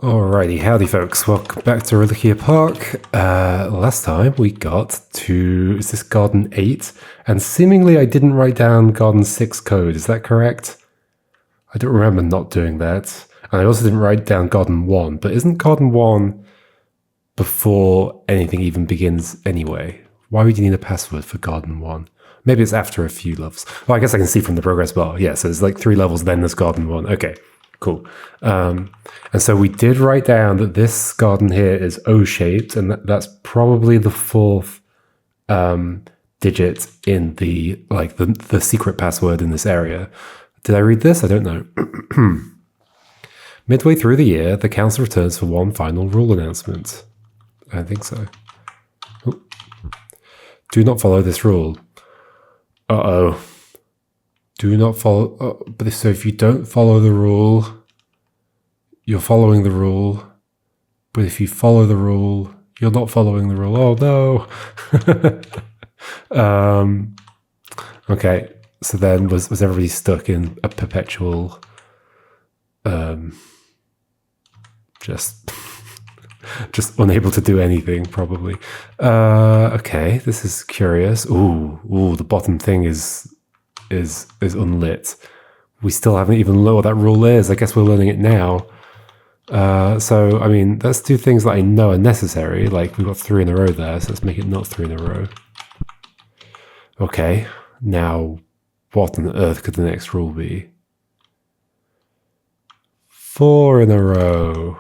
Alrighty, howdy folks, welcome back to Reliquia Park. Last time we got to, is this Garden 8? And seemingly I didn't write down Garden 6 code, is that correct? I don't remember not doing that. And I also didn't write down Garden 1, but isn't Garden 1 before anything even begins anyway? Why would you need a password for Garden 1? Maybe it's after a few levels. Well, I guess I can see from the progress bar. Yeah, so there's like 3 levels, then there's Garden 1. Okay. Cool. And so we did write down that this garden here is O-shaped, and that's probably the 4th digit in the the secret password in this area. Did I read this? I don't know. Midway through the year, the council returns for one final rule announcement. I think so. Oh. Do not follow this rule. Uh-oh. Do not follow, but so if you don't follow the rule, you're following the rule. But if you follow the rule, you're not following the rule. Oh no. Okay, so then was everybody stuck in a perpetual, just unable to do anything, probably. Okay, this is curious. Ooh, the bottom thing is unlit. We still haven't even learned what that rule is. I guess we're learning it now. So, I mean, let's do things that I know are necessary. Like, we've got 3 in a row there, so let's make it not 3 in a row. Okay, now, what on earth could the next rule be? 4 in a row.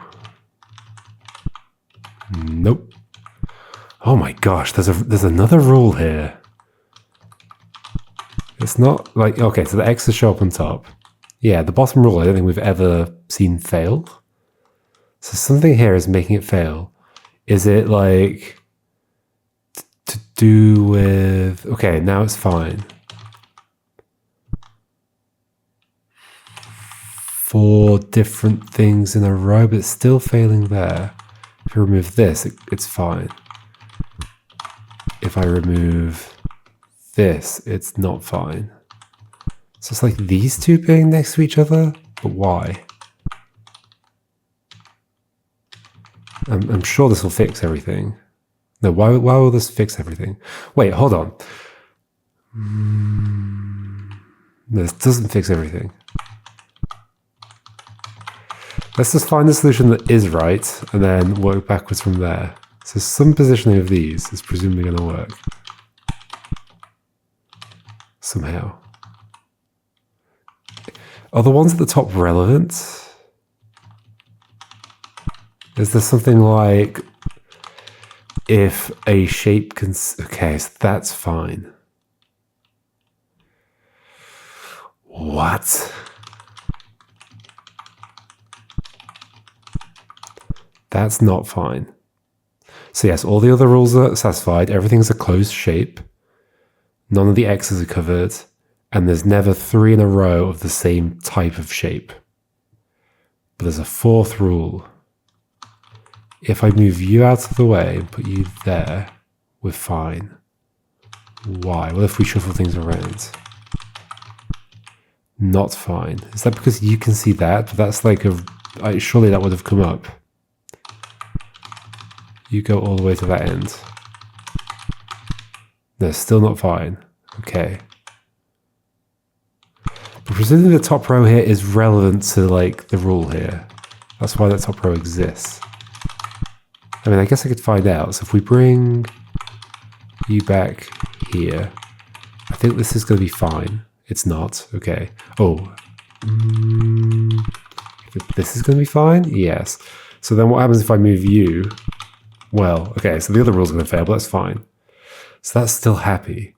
Nope. Oh my gosh, there's another rule here. It's not like, okay, so the X's show up on top. Yeah, the bottom rule I don't think we've ever seen fail. So something here is making it fail. Is it like to do with, okay, now it's fine. 4 different things in a row, but it's still failing there. If I remove this, it's fine. If I remove this, it's not fine. So it's like these two being next to each other, but why? I'm sure this will fix everything. No, why will this fix everything? Wait, hold on. No, this doesn't fix everything. Let's just find the solution that is right, and then work backwards from there. So some positioning of these is presumably going to work. Somehow. Are the ones at the top relevant? Is there something like if a shape can... Okay, so that's fine. What? That's not fine. So yes, all the other rules are satisfied. Everything's a closed shape. None of the X's are covered. And there's never 3 in a row of the same type of shape. But there's a 4th rule. If I move you out of the way and put you there, we're fine. Why? What if we shuffle things around? Not fine. Is that because you can see that? But that's like surely that would have come up. You go all the way to that end. No, still not fine. Okay. But presumably the top row here is relevant to like the rule here. That's why that top row exists. I mean, I guess I could find out. So if we bring you back here, I think this is going to be fine. It's not. Okay. Oh. This is going to be fine? Yes. So then what happens if I move you? Well, okay, so the other rule's going to fail, but that's fine. So that's still happy.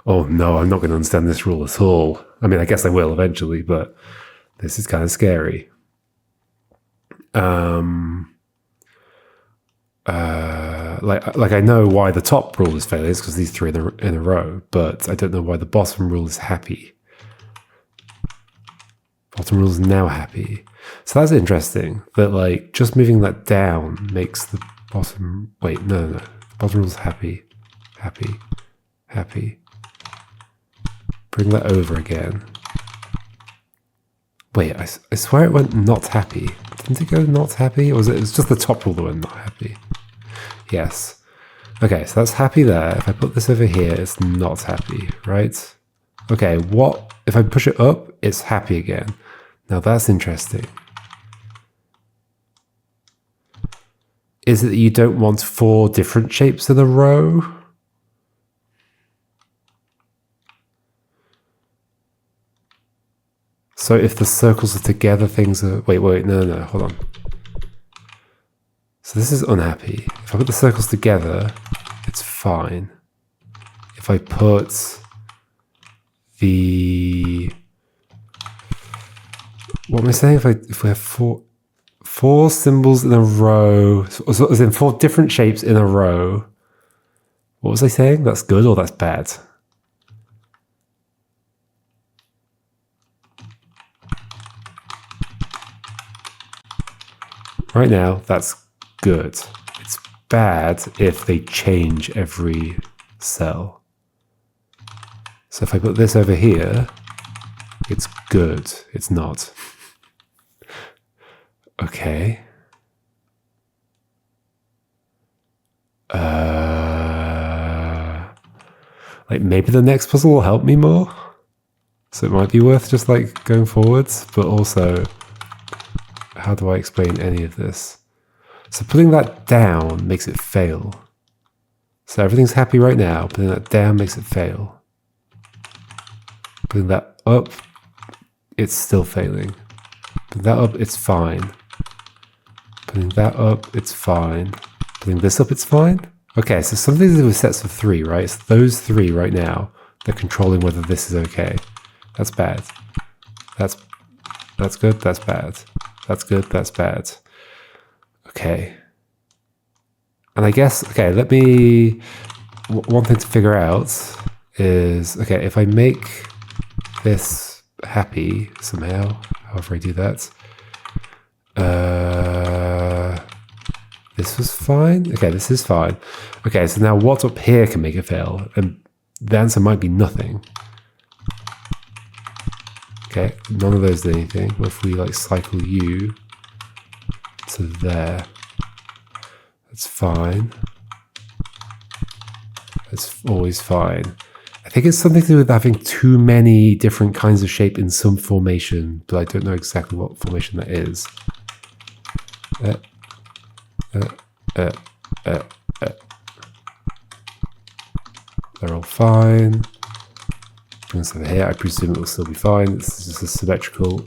Oh no, I'm not going to understand this rule at all. I mean, I guess I will eventually, but this is kind of scary. Like I know why the top rule is failing, it's because these 3 in a row, but I don't know why the bottom rule is happy. Bottom rule is now happy. So that's interesting, that like just moving that down makes the bottom, wait, no. The bottom rule is happy. Bring that over again. Wait, I swear it went not happy. Didn't it go not happy? Or was it just the top rule that went not happy? Yes. Okay, so that's happy there. If I put this over here, it's not happy, right? Okay, what if I push it up? It's happy again. Now that's interesting. Is it that you don't want 4 different shapes in a row? So if the circles are together, things are... Wait, no, hold on. So this is unhappy. If I put the circles together, it's fine. If I put the... What am I saying? If we have four symbols in a row, so as in 4 different shapes in a row, what was I saying? That's good or that's bad? Right now, that's good. It's bad if they change every cell. So if I put this over here, it's good. It's not. Okay. Like maybe the next puzzle will help me more. So it might be worth just like going forwards, but also how do I explain any of this? So putting that down makes it fail. So everything's happy right now. Putting that down makes it fail. Putting that up, it's still failing. Putting that up, it's fine. Putting that up, it's fine. Putting this up, it's fine. Okay, so some of these are sets of 3, right? So those 3 right now, they're controlling whether this is okay. That's bad. That's good, that's bad. That's good, that's bad. Okay. And I guess, okay, let me... One thing to figure out is, okay, if I make this happy somehow, however I do that, this was fine? Okay, this is fine. Okay, so now what's up here can make it fail? And the answer might be nothing. Okay, none of those did anything. What if we like cycle you to there? That's fine. That's always fine. I think it's something to do with having too many different kinds of shape in some formation, but I don't know exactly what formation that is. They're all fine. Bring this over here. I presume it will still be fine. This is just a symmetrical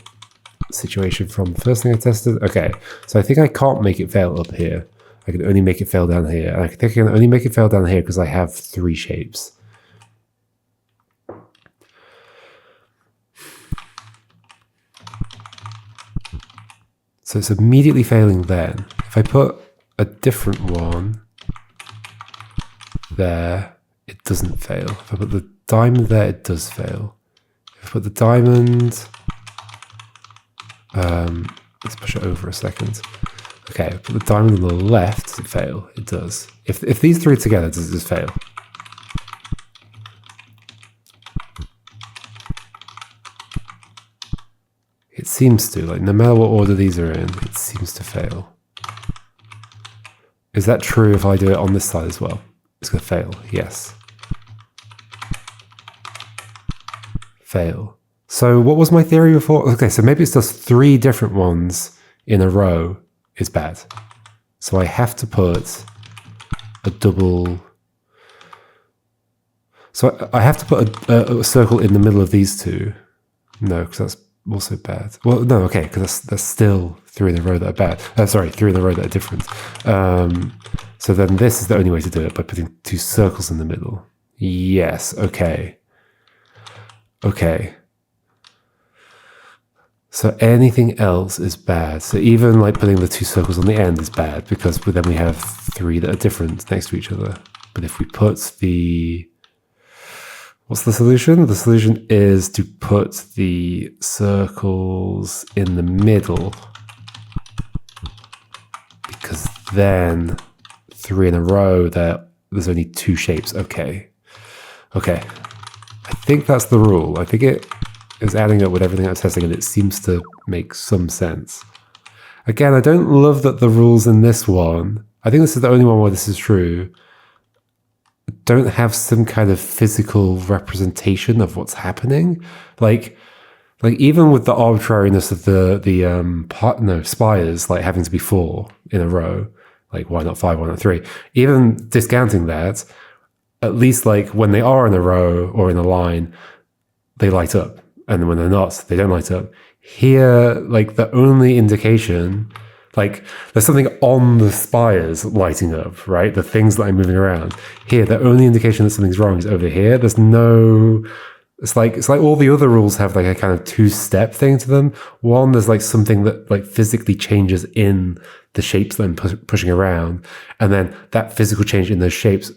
situation from the first thing I tested. Okay, so I think I can't make it fail up here. I can only make it fail down here. And I think I can only make it fail down here because I have 3 shapes. So it's immediately failing then. If I put a different one there, it doesn't fail. If I put the diamond there, it does fail. If I put the diamond... let's push it over a second. Okay, put the diamond on the left, does it fail? It does. If these 3 together, does it just fail? It seems to, like no matter what order these are in, it seems to fail. Is that true if I do it on this side as well? It's going to fail, yes. Fail. So what was my theory before? Okay, so maybe it's just 3 different ones in a row is bad. So I have to put a double... So I have to put a circle in the middle of these 2. No, because that's also bad. Well, no, okay, because that's still 3 in a row that are bad. Sorry, 3 in a row that are different. So then this is the only way to do it, by putting 2 circles in the middle. Yes, okay. Okay. So anything else is bad. So even like putting the 2 circles on the end is bad, because then we have 3 that are different next to each other. But if we put the... What's the solution? The solution is to put the circles in the middle, because then 3 in a row, there's only 2 shapes. Okay. Okay. I think that's the rule. I think it is adding up with everything I was testing, and it seems to make some sense. Again, I don't love that the rules in this one, I think this is the only one where this is true, don't have some kind of physical representation of what's happening. Like even with the arbitrariness of the spires like having to be 4 in a row, like why not 5, why not 3? Even discounting that, at least like when they are in a row or in a line, they light up, and when they're not, they don't light up. Here, like the only indication, like there's something on the spires lighting up, right? The things that I'm moving around. Here, the only indication that something's wrong is over here. There's no. It's like all the other rules have like a kind of 2-step thing to them. One, there's like something that like physically changes in the shapes that I'm pushing around, and then that physical change in those shapes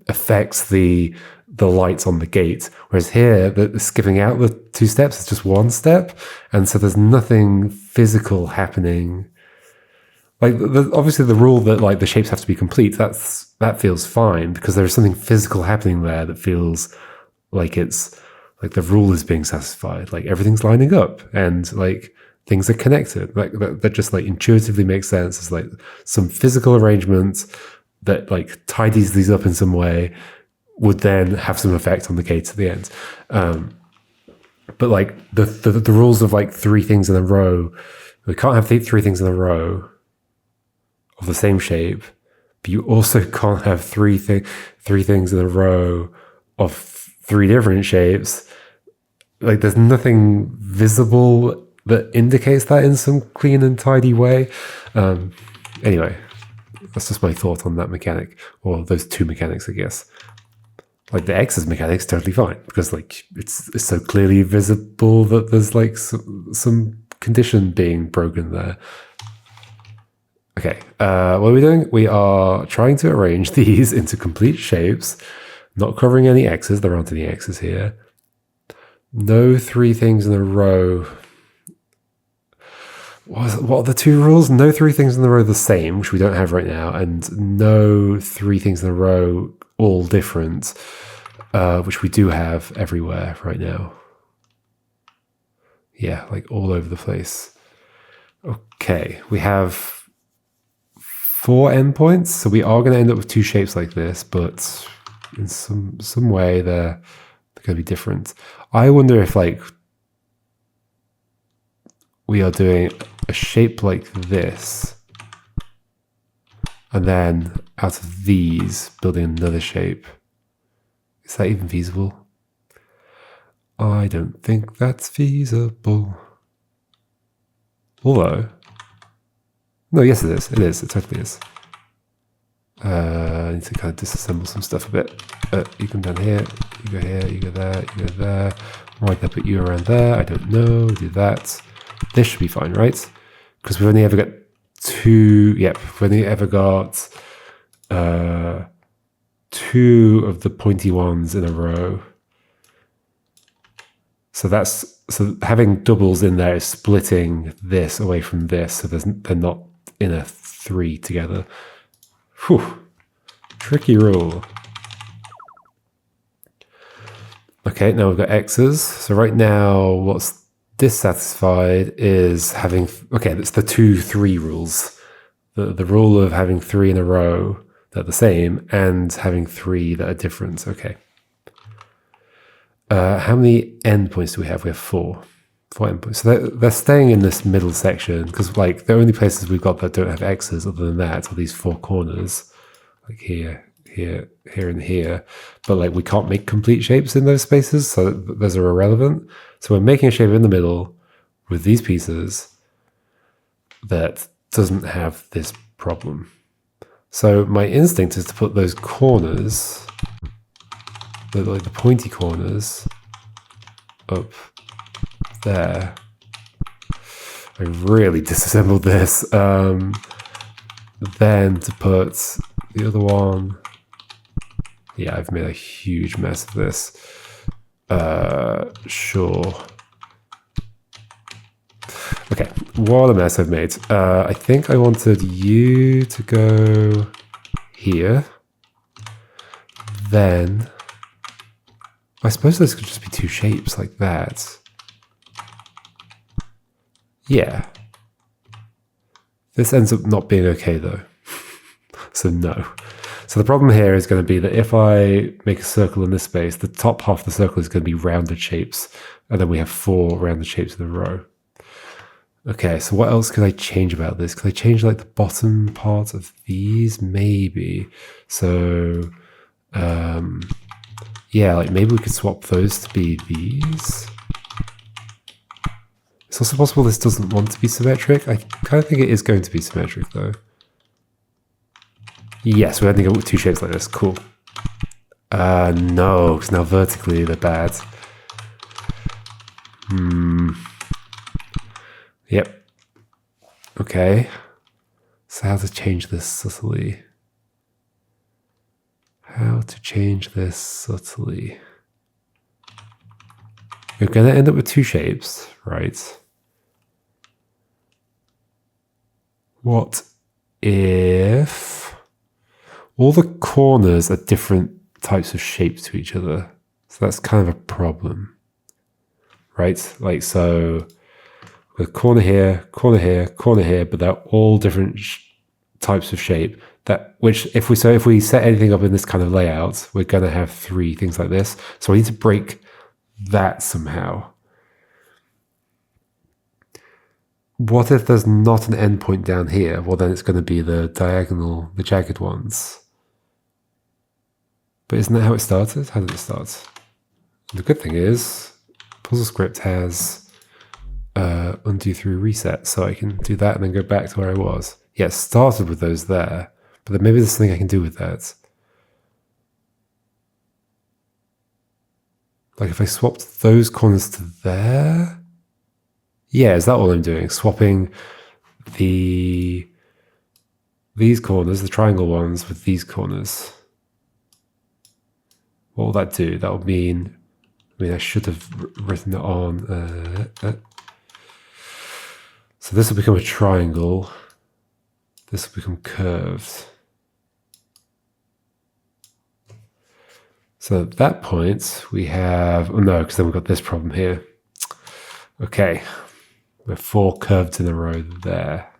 affects the lights on the gate. Whereas here, the skipping out the 2 steps is just 1 step, and so there's nothing physical happening. Like obviously the rule that like the shapes have to be complete, that feels fine because there's something physical happening there that feels like it's like the rule is being satisfied, like everything's lining up and like things are connected. Like that just like intuitively makes sense. It's like some physical arrangement that like tidies these up in some way would then have some effect on the gates at the end. But like the rules of like 3 things in a row, we can't have 3 things in a row of the same shape, but you also can't have 3 things in a row of 3 different shapes. Like there's nothing visible that indicates that in some clean and tidy way. Anyway, that's just my thought on that mechanic, or those 2 mechanics, I guess. Like the X's mechanic's totally fine because like it's so clearly visible that there's like some condition being broken there. Okay, what are we doing? We are trying to arrange these into complete shapes, not covering any X's. There aren't any X's here. No 3 things in a row. What are the 2 rules? No 3 things in a row the same, which we don't have right now, and no 3 things in a row all different, which we do have everywhere right now. Yeah, like all over the place. Okay, we have 4 endpoints, so we are going to end up with 2 shapes like this, but in some way they're going to be different. I wonder if like we are doing a shape like this, and then out of these building another shape. Is that even feasible? I don't think that's feasible. Although, no, yes it is. It is. It totally is. I need to kind of disassemble some stuff a bit. You come down here, you go here, you go there, you go there. Why did I put you around there? I don't know. Do that. This should be fine, right? Because we've only ever got 2. Yep, we've only ever got 2 of the pointy ones in a row. So having doubles in there is splitting this away from this, so they're not in a 3 together. Whew. Tricky rule. Okay, now we've got X's. So right now, what's dissatisfied is having... Okay, that's the 2-3 rules. The rule of having 3 in a row that are the same and having 3 that are different. Okay. How many endpoints do we have? We have 4. 4 endpoints. So they're staying in this middle section because like the only places we've got that don't have X's other than that are these 4 corners. Like here, here, here, and here. But like we can't make complete shapes in those spaces, so those are irrelevant. So we're making a shape in the middle with these pieces that doesn't have this problem. So my instinct is to put those corners, like the pointy corners, up there. I really disassembled this. Then to put the other one. Yeah, I've made a huge mess of this. Sure. Okay, what a mess I've made. I think I wanted you to go here. Then I suppose those could just be 2 shapes like that. Yeah. This ends up not being okay though. So no. So the problem here is going to be that if I make a circle in this space, the top half of the circle is going to be rounded shapes. And then we have 4 rounded shapes in a row. Okay, so what else could I change about this? Could I change like the bottom part of these? Maybe. So, yeah, like maybe we could swap those to be these. It's also possible this doesn't want to be symmetric. I kind of think it is going to be symmetric though. Yes, we're ending up with 2 shapes like this. Cool. No, because now vertically they're bad. Yep. Okay. So how to change this subtly? How to change this subtly? We're going to end up with 2 shapes, right? What if all the corners are different types of shapes to each other? So that's kind of a problem, right? Like, so with corner here, corner here, corner here, but they're all different types of shape. Which if we set anything up in this kind of layout, we're going to have 3 things like this. So I need to break that somehow. What if there's not an endpoint down here? Well, then it's going to be the diagonal, the jagged ones. But isn't that how it started? How did it start? The good thing is, PuzzleScript has undo through reset, so I can do that and then go back to where I was. Yeah, it started with those there, but then maybe there's something I can do with that. Like if I swapped those corners to there? Yeah, is that all I'm doing? Swapping these corners, the triangle ones, with these corners. What will that do? That would mean, I should have written it on. So this will become a triangle. This will become curved. So at that point, we have, oh no, because then we've got this problem here. Okay, we're 4 curved in a row there.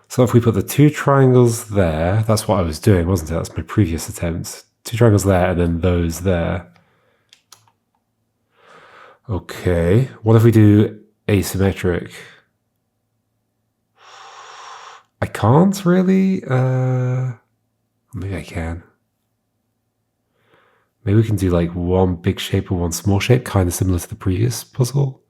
So if we put the 2 triangles there, that's what I was doing, wasn't it? That's my previous attempt. 2 triangles there and then those there. Okay, what if we do asymmetric? I can't really. Maybe I can. Maybe we can do like 1 big shape and 1 small shape, kind of similar to the previous puzzle.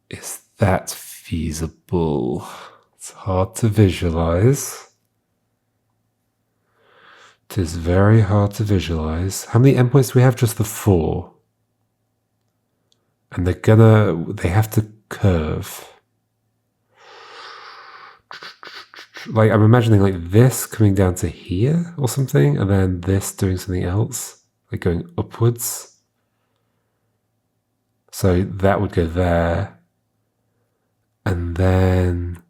Is that feasible? It's hard to visualize. It is very hard to visualize. How many endpoints do we have? Just the 4. And they have to curve. Like I'm imagining like this coming down to here or something, and then this doing something else, like going upwards. So that would go there. And then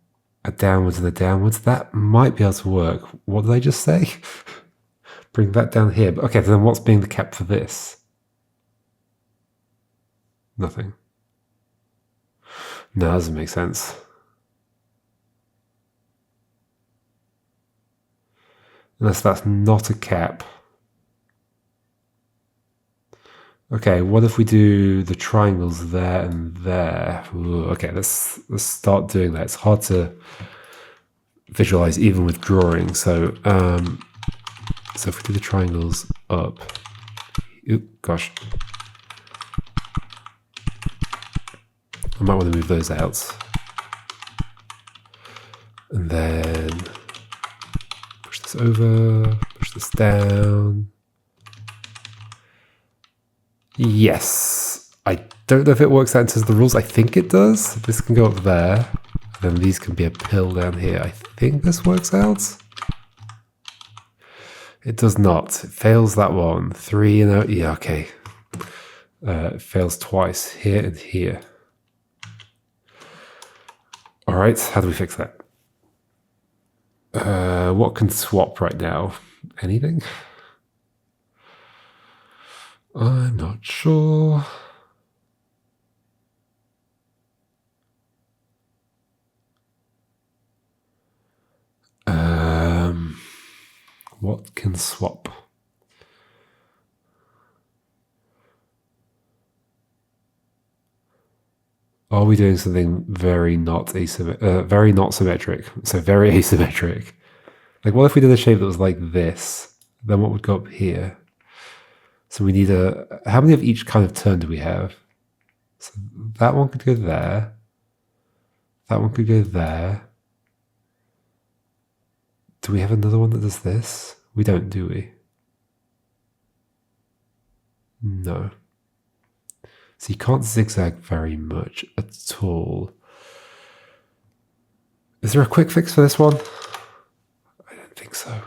a downwards and a downwards. That might be able to work. What did I just say? Bring that down here. But okay, then what's being the cap for this? Nothing. No, that doesn't make sense. Unless that's not a cap. Okay, what if we do the triangles there and there? Ooh, okay, let's start doing that. It's hard to visualize even with drawing. So, so if we do the triangles up, gosh, I might want to move those out, and then push this over, push this down. Yes, I don't know if it works out in terms of the rules. I think it does. This can go up there, and then these can be a pill down here. I think this works out. It does not. It fails that one. 3 and out. Yeah, okay. It fails twice here and here. All right, how do we fix that? What can swap right now? Anything? I'm not Not sure. What can swap? Are we doing something very not symmetric? So very asymmetric. Like, what if we did a shape that was like this? Then what would go up here? So we need how many of each kind of turn do we have? So that one could go there. That one could go there. Do we have another one that does this? We don't, do we? No. So you can't zigzag very much at all. Is there a quick fix for this one? I don't think so.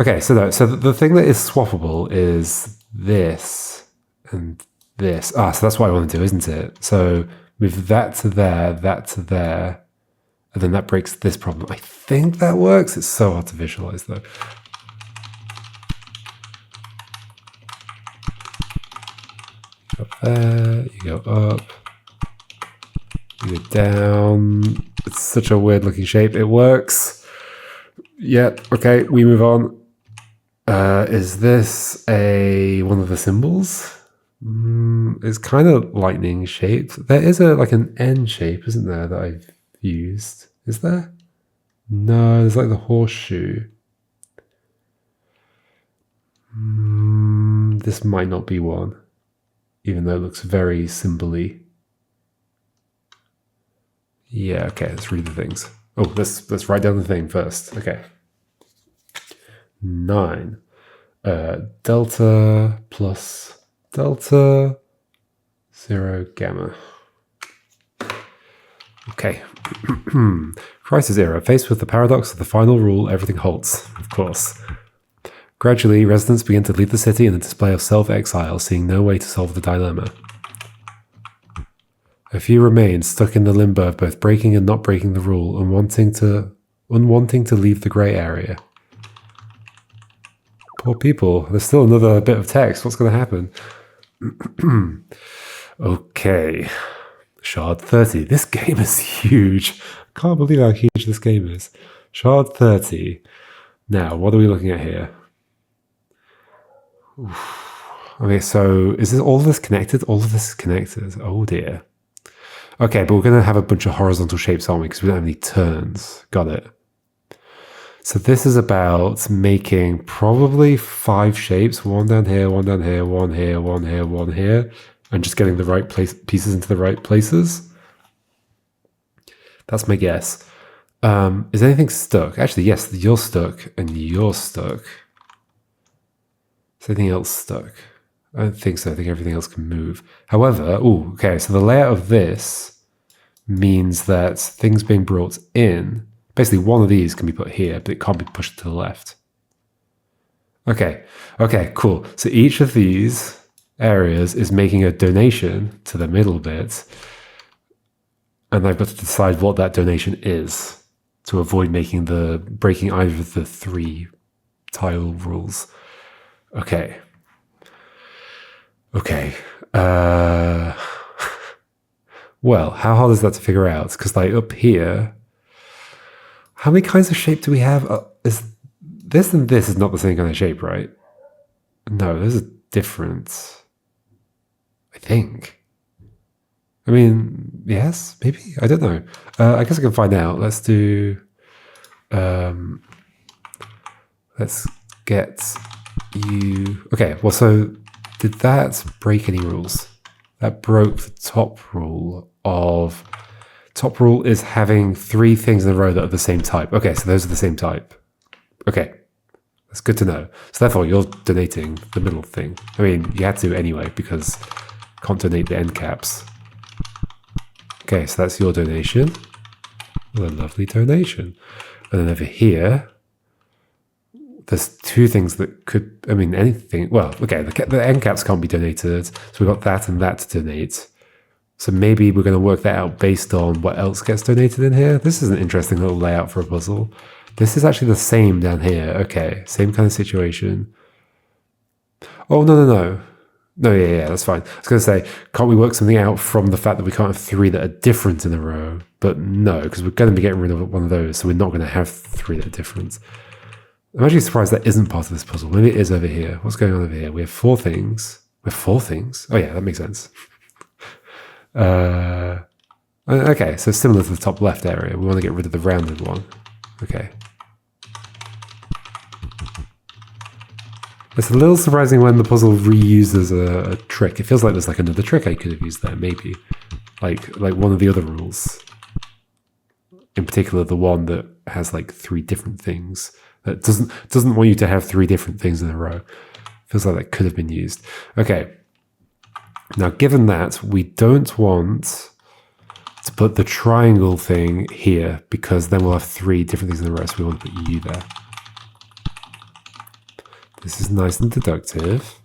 Okay, so the thing that is swappable is this and this. So that's what I want to do, isn't it? So move that to there, and then that breaks this problem. I think that works. It's so hard to visualize though. Up there, you go up, you go down. It's such a weird looking shape. It works. Yep, okay, we move on. Is this one of the symbols? It's kind of lightning shaped. There is like an N shape, isn't there, that I've used? Is there? No, there's like the horseshoe. This might not be one, even though it looks very symbol-y. Yeah, okay, let's read the things. Oh, let's write down the thing first. Okay. 9. Delta plus delta 0 gamma. Okay. Crisis era. Faced with the paradox of the final rule, everything halts, of course. Gradually, residents begin to leave the city in a display of self-exile, seeing no way to solve the dilemma. A few remain, stuck in the limbo of both breaking and not breaking the rule, and wanting to leave the grey area. Poor people. There's still another bit of text. What's going to happen? Okay. Shard 30. This game is huge. I can't believe how huge this game is. Shard 30. Now, what are we looking at here? Oof. Okay, so is all of this connected? All of this is connected. Oh dear. Okay, but we're going to have a bunch of horizontal shapes, aren't we? Because we don't have any turns. Got it. So this is about making probably 5 shapes. One down here, one down here, one here, one here, one here. And just getting the right pieces into the right places. That's my guess. Is anything stuck? Actually, yes, you're stuck and you're stuck. Is anything else stuck? I don't think so. I think everything else can move. However, okay, so the layout of this means that things being brought in, basically one of these can be put here, but it can't be pushed to the left. Okay, cool. So each of these areas is making a donation to the middle bit, and I've got to decide what that donation is to avoid breaking either of the 3 tile rules. Okay. Well, how hard is that to figure out? Because like up here, how many kinds of shape do we have? Is this and this is not the same kind of shape, right? No, those are different. I think. I mean, yes, maybe. I don't know. I guess I can find out. Let's do. Let's get you. Okay. Well, so did that break any rules? That broke the top rule of. Top rule is having 3 things in a row that are the same type. Okay, so those are the same type. Okay, that's good to know. So therefore, you're donating the middle thing. I mean, you had to anyway because you can't donate the end caps. Okay, so that's your donation. What a lovely donation. And then over here, there's 2 things that could, I mean, anything. Well, okay, the end caps can't be donated. So we've got that and that to donate. So maybe we're going to work that out based on what else gets donated in here. This is an interesting little layout for a puzzle. This is actually the same down here. Okay, same kind of situation. Oh, no, no, no. No, yeah, that's fine. I was going to say, can't we work something out from the fact that we can't have 3 that are different in a row? But no, because we're going to be getting rid of one of those, so we're not going to have 3 that are different. I'm actually surprised that isn't part of this puzzle. Maybe it is over here. What's going on over here? We have 4 things. We have 4 things? Oh yeah, that makes sense. Okay, so similar to the top left area. We want to get rid of the rounded one. Okay. It's a little surprising when the puzzle reuses a trick. It feels like there's like another trick I could have used there, maybe. Like one of the other rules. In particular, the one that has like 3 different things. That doesn't want you to have 3 different things in a row. Feels like that could have been used. Okay. Now, given that, we don't want to put the triangle thing here because then we'll have 3 different things in a row. So we want to put U there. This is nice and deductive.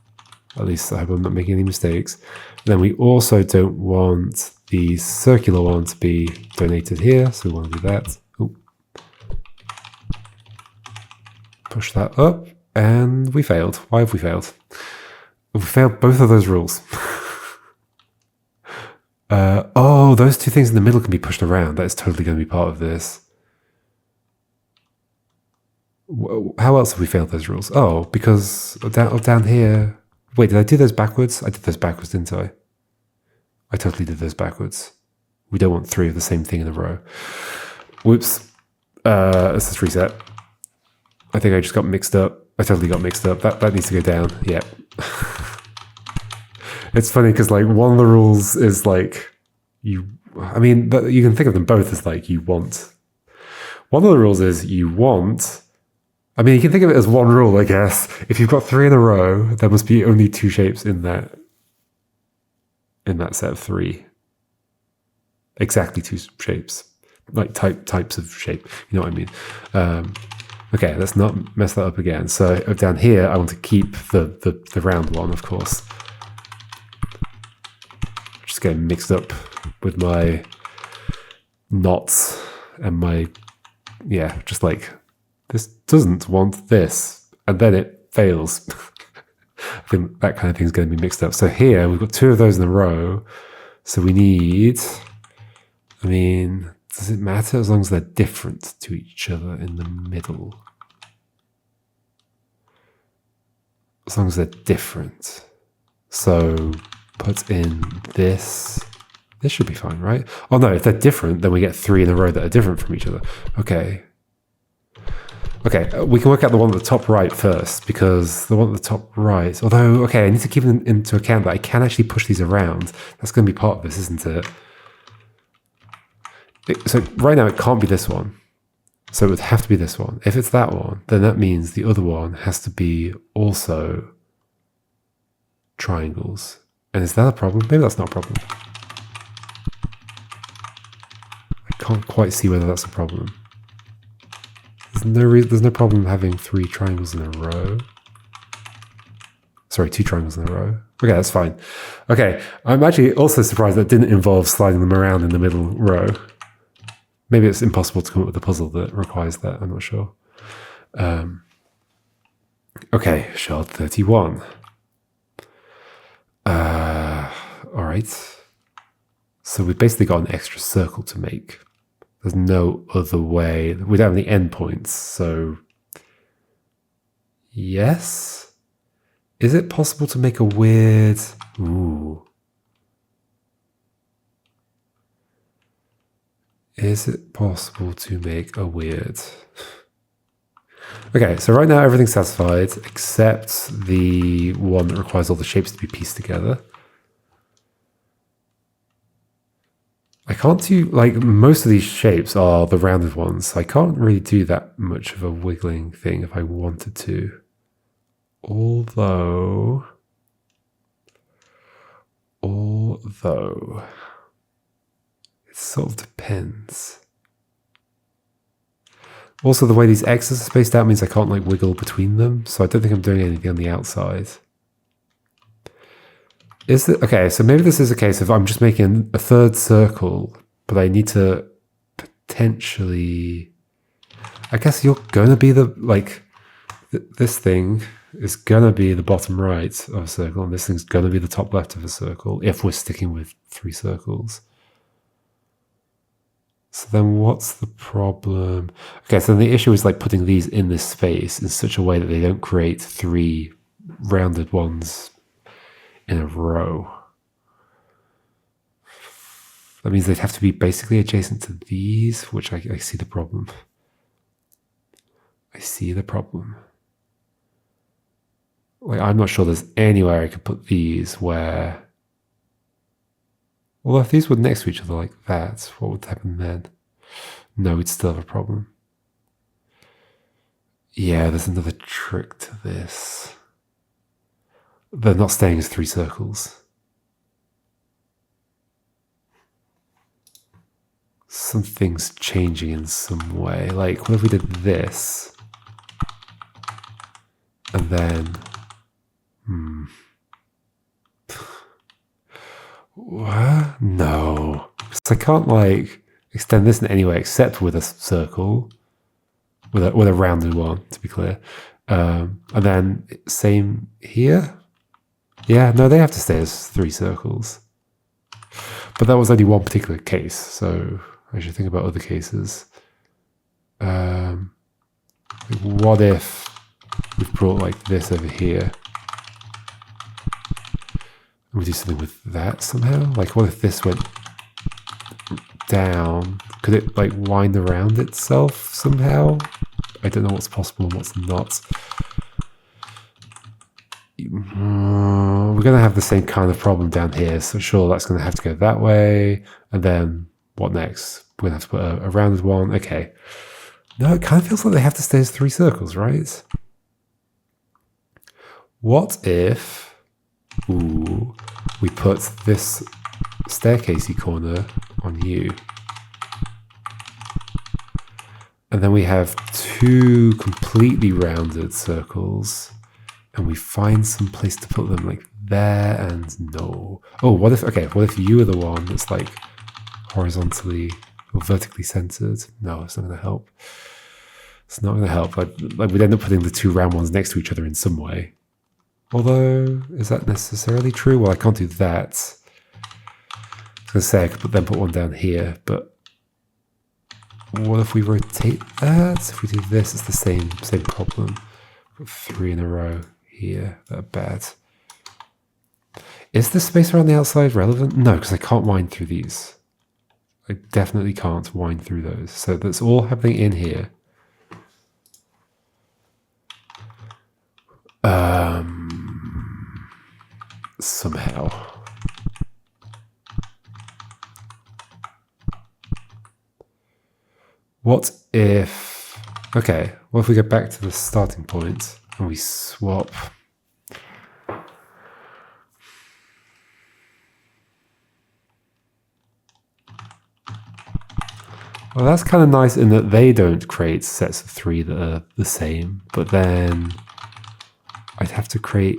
At least I hope I'm not making any mistakes. Then we also don't want the circular one to be donated here, so we want to do that. Ooh. Push that up, and we failed. Why have we failed? We failed both of those rules. Oh, those 2 things in the middle can be pushed around. That is totally going to be part of this. How else have we failed those rules? Oh, because down here... Wait, did I do those backwards? I did those backwards, didn't I? I totally did those backwards. We don't want 3 of the same thing in a row. Whoops. Let's just reset. I think I just got mixed up. I totally got mixed up. That needs to go down. Yeah. It's funny because like one of the rules is like you can think of them both as like you want. One of the rules is you want. I mean, you can think of it as one rule, I guess. If you've got 3 in a row, there must be only 2 shapes in that set of 3. Exactly 2 shapes, like types of shape. You know what I mean? Okay, let's not mess that up again. So down here, I want to keep the round one, of course. Just getting mixed up with my knots and my just like. This doesn't want this, and then it fails. I think that kind of thing is going to be mixed up. So here, we've got 2 of those in a row. So we need, does it matter as long as they're different to each other in the middle? As long as they're different. So put in this. This should be fine, right? Oh no, if they're different, then we get 3 in a row that are different from each other. Okay. Okay, we can work out the one at the top right first, because the one at the top right, although, okay, I need to keep into account that I can actually push these around. That's going to be part of this, isn't it? So right now it can't be this one. So it would have to be this one. If it's that one, then that means the other one has to be also triangles. And is that a problem? Maybe that's not a problem. I can't quite see whether that's a problem. There's no problem having 3 triangles in a row. Sorry, 2 triangles in a row. Okay, that's fine. Okay, I'm actually also surprised that didn't involve sliding them around in the middle row. Maybe it's impossible to come up with a puzzle that requires that, I'm not sure. Okay, shard 31. Alright. So we've basically got an extra circle to make. There's no other way. We don't have any endpoints, so... Yes? Is it possible to make a weird... Ooh. Is it possible to make a weird... Okay, so right now everything's satisfied, except the one that requires all the shapes to be pieced together. I can't do, like, most of these shapes are the rounded ones, so I can't really do that much of a wiggling thing if I wanted to. Although, it sort of depends. Also, the way these X's are spaced out means I can't, like, wiggle between them, so I don't think I'm doing anything on the outside. Is it okay? So maybe this is a case of I'm just making a 3rd circle, but I need to potentially. I guess you're gonna be the, like, this thing is gonna be the bottom right of a circle, and this thing's gonna be the top left of a circle, if we're sticking with 3 circles. So then what's the problem? Okay, so the issue is like putting these in this space in such a way that they don't create 3 rounded ones in a row. That means they'd have to be basically adjacent to these, which I see the problem. I see the problem. Like, I'm not sure there's anywhere I could put these where... Well, if these were next to each other like that, what would happen then? No, we'd still have a problem. Yeah, there's another trick to this. They're not staying as 3 circles. Something's changing in some way. Like, what if we did this? And then... What? No. So I can't, like, extend this in any way except with a circle. With a rounded one, to be clear. And then, same here? Yeah, no, they have to stay as 3 circles. But that was only one particular case, so I should think about other cases. What if we've brought, like, this over here? And we do something with that somehow? Like, what if this went down? Could it, like, wind around itself somehow? I don't know what's possible and what's not. We're going to have the same kind of problem down here. So sure, that's going to have to go that way. And then what next? We're going to have to put a rounded one. Okay. No, it kind of feels like they have to stay as 3 circles, right? What if... Ooh, we put this staircasey corner on you. And then we have 2 completely rounded circles. And we find some place to put them, like there and no. Oh, what if you are the one that's like horizontally or vertically centered? No, it's not going to help. It's not going to help. Like we'd end up putting the 2 round ones next to each other in some way. Although, is that necessarily true? Well, I can't do that. I was going to say I could then put one down here, but what if we rotate that? If we do this, it's the same problem. Got 3 in a row here that are bad. Is the space around the outside relevant? No, because I can't wind through these. I definitely can't wind through those. So that's all happening in here. Somehow. What if... Okay, what if we go back to the starting point and we swap... Well, that's kind of nice in that they don't create sets of 3 that are the same, but then I'd have to create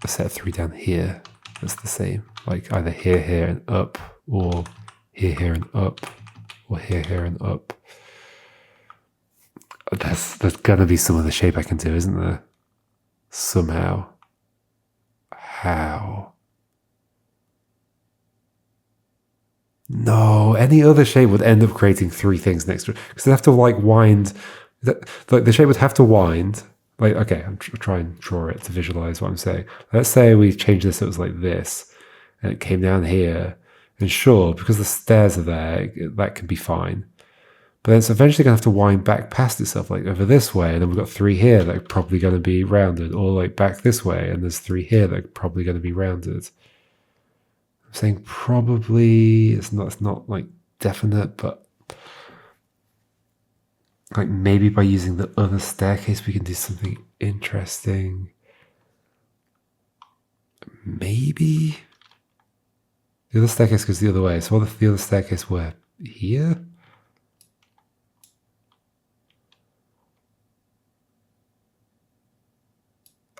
a set of 3 down here that's the same. Like either here, here, and up, or here, here, and up, or here, here, and up. There's gonna be some other shape I can do, isn't there? Somehow. How? No, any other shape would end up creating 3 things next to it. Because they'd have to like wind, like the shape would have to wind. Like, okay, I'm try and draw it to visualize what I'm saying. Let's say we changed this, it was like this, and it came down here. And sure, because the stairs are there, that can be fine. But then it's eventually going to have to wind back past itself, like over this way, and then we've got 3 here that are probably going to be rounded, or like back this way, and there's 3 here that are probably going to be rounded. I'm saying probably, it's not like definite, but like maybe by using the other staircase we can do something interesting. Maybe the other staircase goes the other way. So what if the other staircase were here?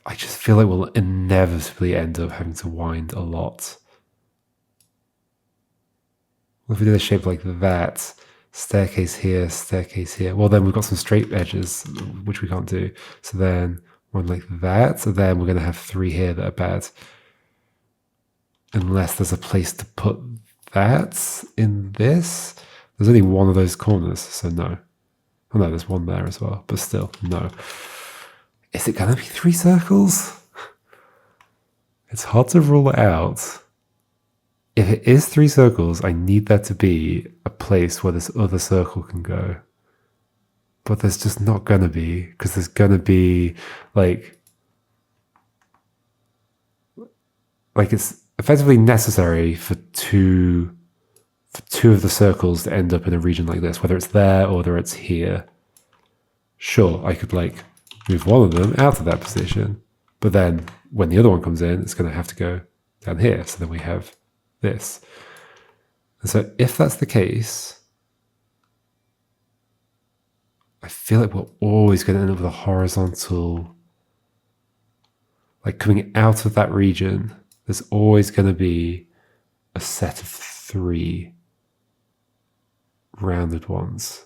I just feel like we'll inevitably end up having to wind a lot. What if we did a shape like that? Staircase here, staircase here. Well, then we've got some straight edges, which we can't do. So then one like that. So then we're going to have 3 here that are bad. Unless there's a place to put that in this. There's only one of those corners, so no. Oh no, there's one there as well, but still, no. Is it going to be 3 circles? It's hard to rule it out. If it is 3 circles, I need there to be a place where this other circle can go. But there's just not going to be, because there's going to be, like it's effectively necessary for two of the circles to end up in a region like this, whether it's there or whether it's here. Sure, I could like move one of them out of that position, but then when the other one comes in, it's going to have to go down here. So then we have this. And so if that's the case, I feel like we're always going to end up with a horizontal, like coming out of that region, there's always going to be a set of 3 rounded ones.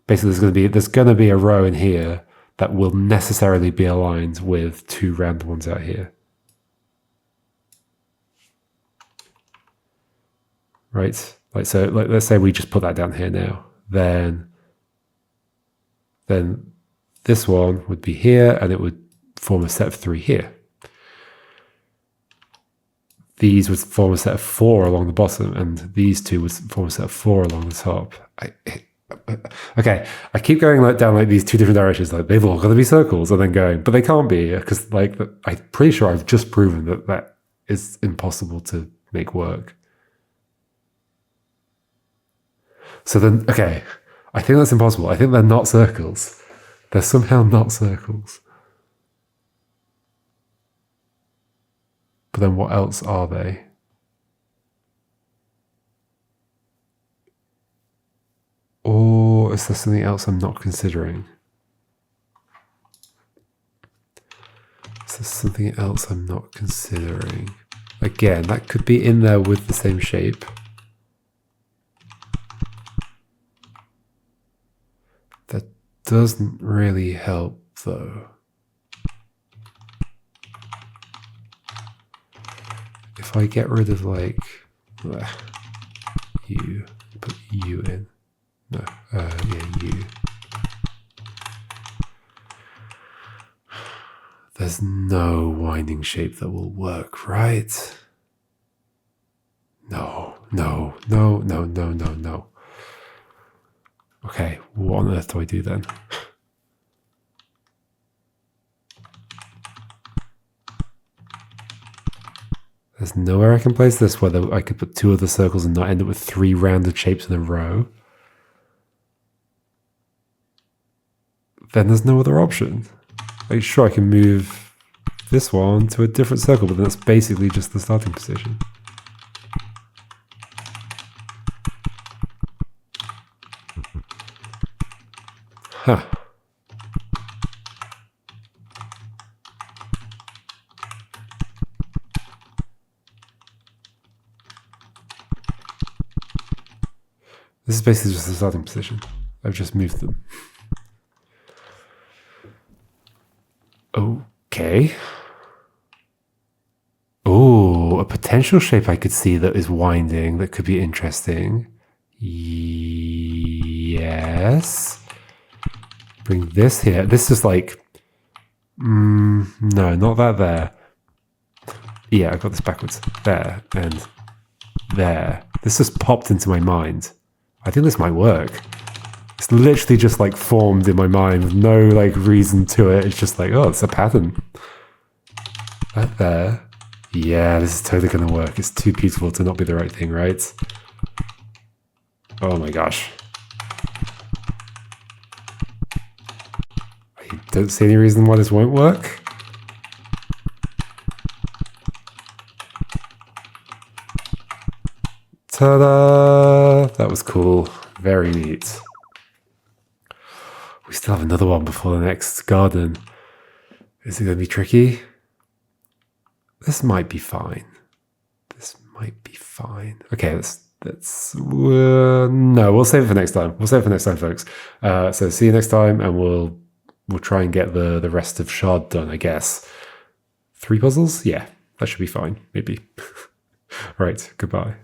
Basically, there's going to be a row in here that will necessarily be aligned with 2 rounded ones out here. Right? Let's say we just put that down here now. Then this one would be here, and it would form a set of 3 here. These would form a set of 4 along the bottom, and these 2 would form a set of 4 along the top. Okay, I keep going down like these 2 different directions. Like they've all got to be circles, and then going, but they can't be because like I'm pretty sure I've just proven that is impossible to make work. So then, okay, I think that's impossible. I think they're not circles. They're somehow not circles. But then what else are they? Or is there something else I'm not considering? Is there something else I'm not considering? Again, that could be in there with the same shape. That doesn't really help though. If I get rid of like you, put you in. No, yeah, you. There's no winding shape that will work, right? No. Okay, what on earth do I do then? There's nowhere I can place this where I could put 2 other circles and not end up with 3 rounded shapes in a row. Then there's no other option. Like, sure, I can move this one to a different circle, but then that's basically just the starting position. Huh. This is basically just the starting position. I've just moved them. Okay. Oh, a potential shape I could see that is winding that could be interesting. Yes. Bring this here. This is like... no, not that there. Yeah, I got this backwards. There and there. This just popped into my mind. I think this might work. It's literally just like formed in my mind with no like reason to it. It's just like, oh, it's a pattern. That there. Yeah, this is totally going to work. It's too beautiful to not be the right thing, right? Oh my gosh. I don't see any reason why this won't work. Ta-da! That was cool. Very neat. We still have another one before the next garden. Is it going to be tricky? This might be fine. This might be fine. Okay, let's That's no, we'll save it for next time. We'll save it for next time, folks. So see you next time, and we'll try and get the rest of Shard done, I guess. 3 puzzles? Yeah, that should be fine, maybe. Right, goodbye.